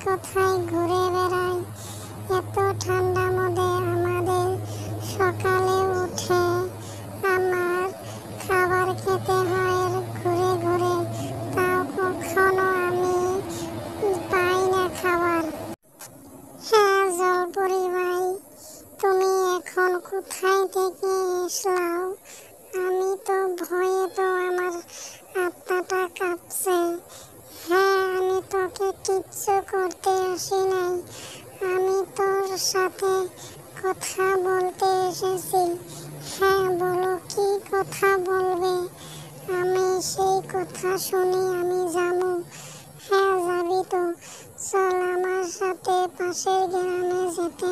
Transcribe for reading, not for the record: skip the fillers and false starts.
কোথায় ঘুরে বেড়াই। এত ঠান্ডা মধ্যে আমাদের সকালে উঠে আমার খাবার খেতে হয় ঘুরে ঘুরে, তাও কখনো আমি পাই না খাবার। হ্যাঁ জলপরি ভাই, তুমি এখন কোথায় থেকে এসলাও? আমি তো ভয়ে তো আমার আত্মাটা কাঁপছে। হ্যাঁ, আমি তোকে কিচ্ছু করতে আসি নাই, আমি তোর সাথে কথা বলতে এসেছি। হ্যাঁ বলো, কি কথা বলবে? আমি সেই কথা শুনি আমি যাবো। হ্যাঁ যাবি তো, চল আমার সাথে পাশের গ্রামে যেতে